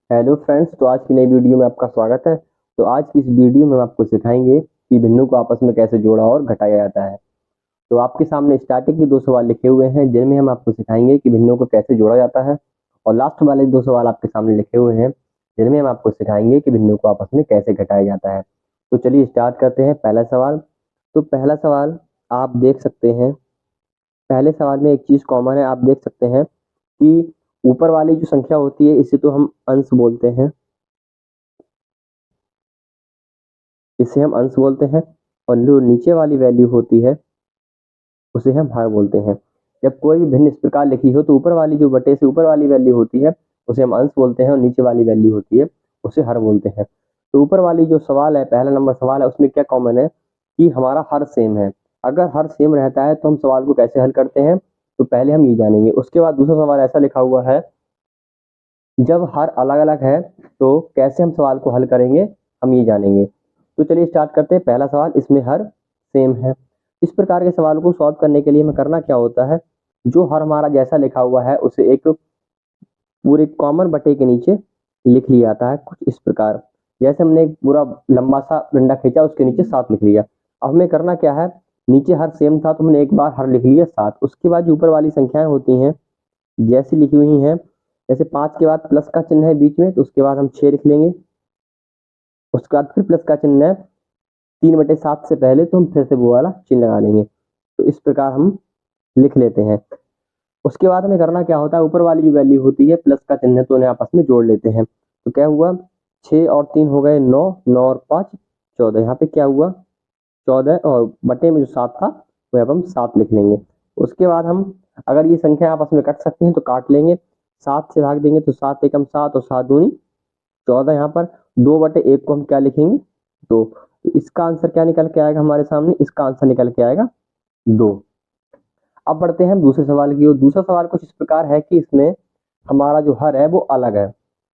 Hello friends, तो आज की नई वीडियो में आपका स्वागत है। तो आज की इस वीडियो में हम आपको सिखाएंगे कि भिन्नों को आपस में कैसे जोड़ा और घटाया जाता है। तो आपके सामने स्टार्टिंग के दो सवाल लिखे हुए हैं जिनमें हम आपको सिखाएंगे कि भिन्नों को कैसे जोड़ा जाता है, और लास्ट वाले दो सवाल आपके सामने लिखे हुए हैं जिनमें हम आपको सिखाएंगे कि भिन्नों को आपस में कैसे घटाया जाता है। तो चलिए स्टार्ट करते हैं। पहला सवाल। तो पहला सवाल आप देख सकते हैं। पहले सवाल में एक चीज कॉमन है, आप देख सकते हैं कि ऊपर वाली जो संख्या होती है इसे तो हम अंश बोलते हैं, इसे हम अंश बोलते हैं, और जो नीचे वाली वैल्यू होती है उसे हम हर बोलते हैं। जब कोई भी भिन्न इस प्रकार लिखी हो तो ऊपर वाली जो बटे से ऊपर वाली वैल्यू होती है उसे हम अंश बोलते हैं, और नीचे वाली वैल्यू होती है उसे हर बोलते हैं। तो ऊपर वाली जो सवाल है, पहला नंबर सवाल है, उसमें क्या कॉमन है कि हमारा हर सेम है। अगर हर सेम रहता है तो हम सवाल को कैसे हल करते हैं, तो पहले हम ये जानेंगे। उसके बाद दूसरा सवाल ऐसा लिखा हुआ है, जब हर अलग अलग है तो कैसे हम सवाल को हल करेंगे, हम ये जानेंगे। तो चलिए स्टार्ट करते हैं। पहला सवाल, इसमें हर सेम है। इस प्रकार के सवाल को सॉल्व करने के लिए हमें करना क्या होता है, जो हर हमारा जैसा लिखा हुआ है उसे एक पूरे कॉमन बटे के नीचे लिख लिया जाता है, कुछ इस प्रकार। जैसे हमने एक पूरा लंबा सा डंडा खींचा, उसके नीचे 7 लिख लिया। अब हमें करना क्या है, नीचे हर सेम था तो हमने एक बार हर लिख लिया 7। उसके बाद जो ऊपर वाली संख्याएं होती हैं जैसी लिखी हुई हैं, जैसे 5 के बाद प्लस का चिन्ह है बीच में, तो उसके बाद हम 6 लिख लेंगे। उसके बाद फिर प्लस का चिन्ह है 3/7 से पहले, तो हम फिर से वो वाला चिन्ह लगा लेंगे। तो इस प्रकार हम लिख लेते हैं। उसके बाद हमें करना क्या होता है, ऊपर वाली जो वैल्यू होती है प्लस का चिन्ह है तो उन्हें आपस में जोड़ लेते हैं। तो क्या हुआ, 6 और 3 हो गए 9, 9 और 5 14। यहाँ पे क्या हुआ 14, और बटे में जो 7 था वह अब हम 7 लिख लेंगे। उसके बाद हम अगर ये संख्या आपस में कट सकती हैं तो काट लेंगे। 7 से भाग देंगे तो 7 एकम 7 और 7 दूनी 14। यहाँ पर 2/1 को हम क्या लिखेंगे, 2। तो इसका आंसर क्या निकल के आएगा हमारे सामने, इसका आंसर निकल के आएगा 2। अब बढ़ते हैं हम दूसरे सवाल की ओर। दूसरा सवाल कुछ इस प्रकार है कि इसमें हमारा जो हर है वो अलग है।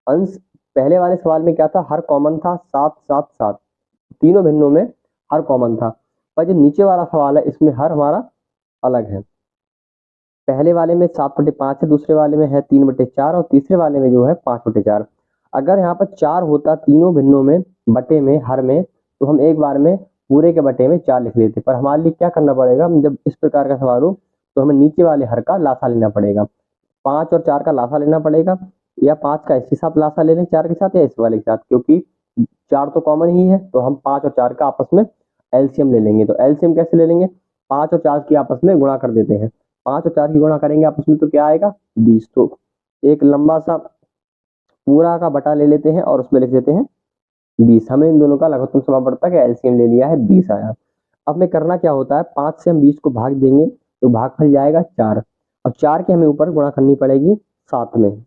अंश पहले वाले सवाल में क्या था, हर कॉमन था 7 7 7, तीनों भिन्नों में हर कॉमन था। पर जो नीचे वाला सवाल है इसमें हर हमारा अलग है। पहले वाले में 7/5 है, दूसरे वाले में है 3/4, और तीसरे वाले में जो है 5/4। अगर यहाँ पर 4 होता तीनों भिन्नों में बटे में हर में, तो हम एक बार में पूरे के बटे में 4 लिख लेते। पर हमारे लिए क्या करना पड़ेगा, जब इस प्रकार का सवाल हो तो हमें नीचे वाले हर का लासा लेना पड़ेगा। 5 और 4 का लासा लेना पड़ेगा, या 5 का इसके साथ लासा ले लें 4 के साथ, या इस वाले के साथ, क्योंकि 4 तो कॉमन ही है। तो हम 5 और 4 का आपस में एलसीएम ले लेंगे। तो एलसीएम कैसे ले लेंगे, 5 और 4 की आपस में गुणा कर देते हैं। 5 और 4 की गुणा करेंगे आपस में तो क्या आएगा 20। तो एक लंबा सा पूरा का बटा ले लेते हैं और उसमें लिख देते हैं 20। हमें इन दोनों का लघुत्तम समापवर्तक है एलसीएम ले लिया है, 20 आया। अब में करना क्या होता है, 5 से हम 20 को भाग देंगे तो भागफल जाएगा 4। अब 4 की हमें ऊपर गुणा करनी पड़ेगी 7 में,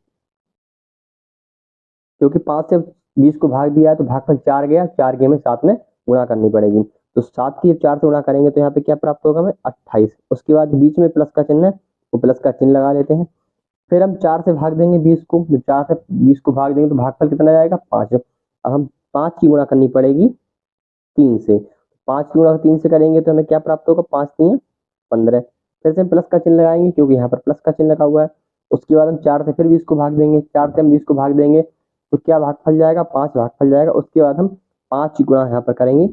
क्योंकि 5 से 20 को भाग दिया है तो भागफल 4 गया, 4 की हमें 7 में गुणा करनी पड़ेगी। तो 7 की 4 से गुणा करेंगे तो यहाँ पे क्या प्राप्त होगा हमें 28। उसके बाद बीच में प्लस का चिन्ह है, वो प्लस का चिन्ह लगा लेते हैं। फिर हम 4 से भाग देंगे 20 को, जब 4 से 20 को भाग देंगे तो भागफल कितना जाएगा 5। अब हम 5 की गुणा करनी पड़ेगी 3 से। 5 की गुणा 3 से करेंगे तो हमें क्या प्राप्त होगा, 5 3 15। फिर से हम प्लस का चिन्ह लगाएंगे क्योंकि यहाँ पर प्लस का चिन्ह लगा हुआ है। उसके बाद हम 4 से फिर 20 को भाग देंगे, 4 से हम 20 को भाग देंगे तो क्या भागफल जाएगा 5 भागफल जाएगा। उसके बाद हम 5 की गुणा यहाँ पर करेंगे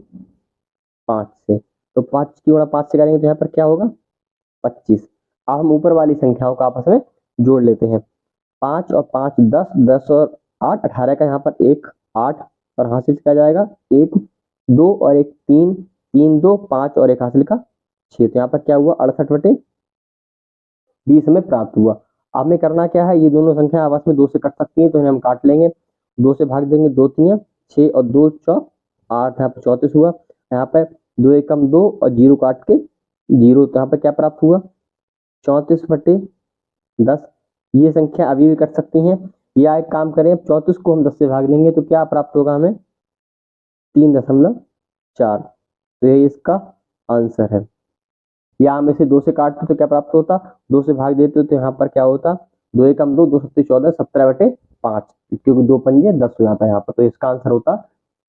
5 से, तो 5 की गुणा 5 से करेंगे तो यहाँ पर क्या होगा 25। अब हम ऊपर वाली संख्याओं का आपस में जोड़ लेते हैं। 5 और 5 10, 10 और 8 18 का यहाँ पर 1 8, और हासिल क्या जाएगा 1 2 और 1 3, 3 2 5 और 1 हासिल का 6। तो यहाँ पर क्या हुआ 68/20 हमें प्राप्त हुआ। अब में करना क्या है, ये दोनों संख्या आपस में 2 से कट सकती हैं तो इन्हें हम काट लेंगे। 2 से भाग देंगे 2 3 6 और 2 4 8, यहाँ पर 34 हुआ। यहाँ पे 2 एकम 2 और 0 काट के 0, तो यहाँ पर क्या प्राप्त हुआ 34/10। ये संख्या अभी भी कट सकती हैं, या एक काम करें 34 को हम 10 से भाग देंगे तो क्या प्राप्त होगा हमें 3.4। तो ये इसका आंसर है। या हम इसे 2 से काटते तो क्या प्राप्त होता, 2 से भाग देते तो यहाँ पर क्या होता 2 एकम 2 2 सत्ते 14 17/5, क्योंकि 2 पंजे 10 हो जाता है यहाँ पर। तो इसका आंसर होता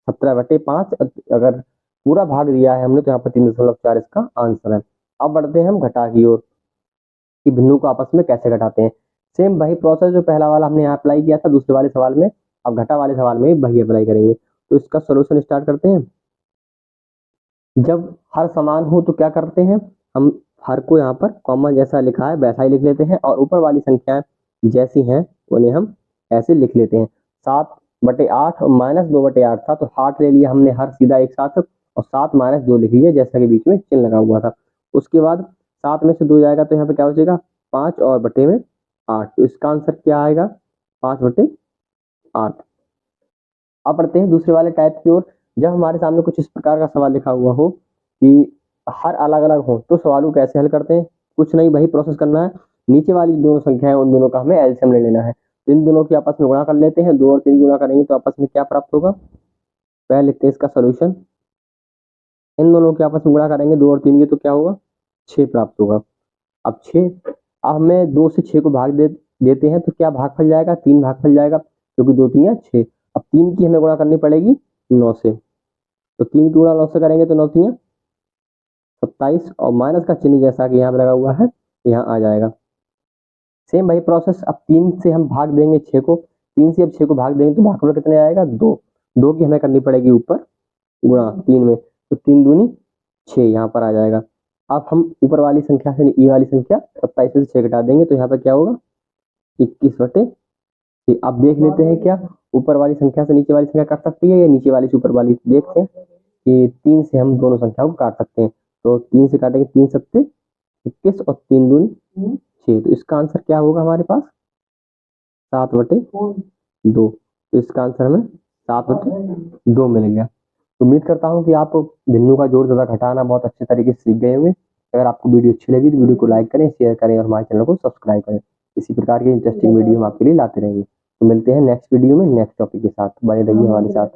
17/5। अगर पूरा भाग दिया है हमने तो यहाँ पर 3.4 इसका आंसर है। अब बढ़ते हैं हम घटा की ओर, कि भिन्नों को आपस में कैसे घटाते हैं। सेम वही प्रोसेस जो पहला वाला हमने यहाँ अप्लाई किया था दूसरे वाले सवाल में, अब घटा वाले सवाल में वही अप्लाई करेंगे। तो इसका सोल्यूशन स्टार्ट करते हैं। जब हर समान हो तो क्या करते हैं, हम हर को यहाँ पर कॉमन जैसा लिखा है वैसा ही लिख लेते हैं, और ऊपर वाली संख्याएं जैसी हैं उन्हें हम ऐसे लिख लेते हैं। 7/8 और -2/8 था, तो 8 ले लिया हमने हर सीधा एक साथ, और 7 - 2 लिख लिया जैसा कि बीच में चिन्ह लगा हुआ था। उसके बाद 7 में से 2 जाएगा तो यहाँ पे क्या बचेगा, 5 और बटे में 8। तो इसका आंसर क्या आएगा, 5/8। अब बढ़ते हैं दूसरे वाले टाइप की ओर। जब हमारे सामने कुछ इस प्रकार का सवाल लिखा हुआ हो कि हर अलग अलग हो, तो सवाल को कैसे हल करते हैं, कुछ नहीं वही प्रोसेस करना है। नीचे वाली दोनों संख्याएं उन दोनों का हमें एलसीएम ले लेना है। तो इन दोनों की आपस में गुणा कर लेते हैं, 2 और 3 गुणा करेंगे तो आपस में क्या प्राप्त होगा, पहले लिखते हैं इसका सोल्यूशन। इन दोनों के आपस में गुणा करेंगे 2 और 3 की तो क्या होगा, 6 प्राप्त होगा। अब 6, अब हमें 2 से 6 को भाग देते हैं तो क्या भागफल जाएगा, 3 भागफल जाएगा, क्योंकि 2 3 या 6। अब 3 की हमें गुणा करनी पड़ेगी 9 से, तो 3 की गुणा 9 से करेंगे तो 9 3 27, और माइनस का चिन्ह जैसा कि यहाँ पे लगा हुआ है यहाँ आ जाएगा। सेम वही प्रोसेस, अब 3 से हम भाग देंगे 6 को, 3 से अब 6 को भाग देंगे तो भागफल कितने आएगा, 2। 2 की हमें करनी पड़ेगी ऊपर गुणा 3 में, तो 3 दूनी 6 यहाँ पर आ जाएगा। अब हम ऊपर वाली संख्या से ये वाली संख्या 27 से 6 घटा देंगे तो यहाँ पर क्या होगा, 21/6। अब देख लेते हैं क्या ऊपर वाली संख्या से नीचे वाली संख्या काट सकती है या नीचे वाली से ऊपर वाली, देखते हैं कि 3 से हम दोनों संख्याओं को काट सकते हैं। तो 3 से काटेंगे, 3 सत्ते 21 और 3 दूनी 6। तो इसका आंसर क्या होगा हमारे पास, 7/2। तो इसका आंसर हमें 7/2 मिल गया। उम्मीद करता हूँ कि आप भिन्नों का जोड़ तथा घटाना बहुत अच्छे तरीके से सीख गए होंगे। अगर आपको वीडियो अच्छी लगी तो वीडियो को लाइक करें, शेयर करें और हमारे चैनल को सब्सक्राइब करें। इसी प्रकार की इंटरेस्टिंग वीडियो हम आपके लिए लाते रहेंगे। तो मिलते हैं नेक्स्ट वीडियो में नेक्स्ट टॉपिक के साथ, बने रहिए हमारे साथ।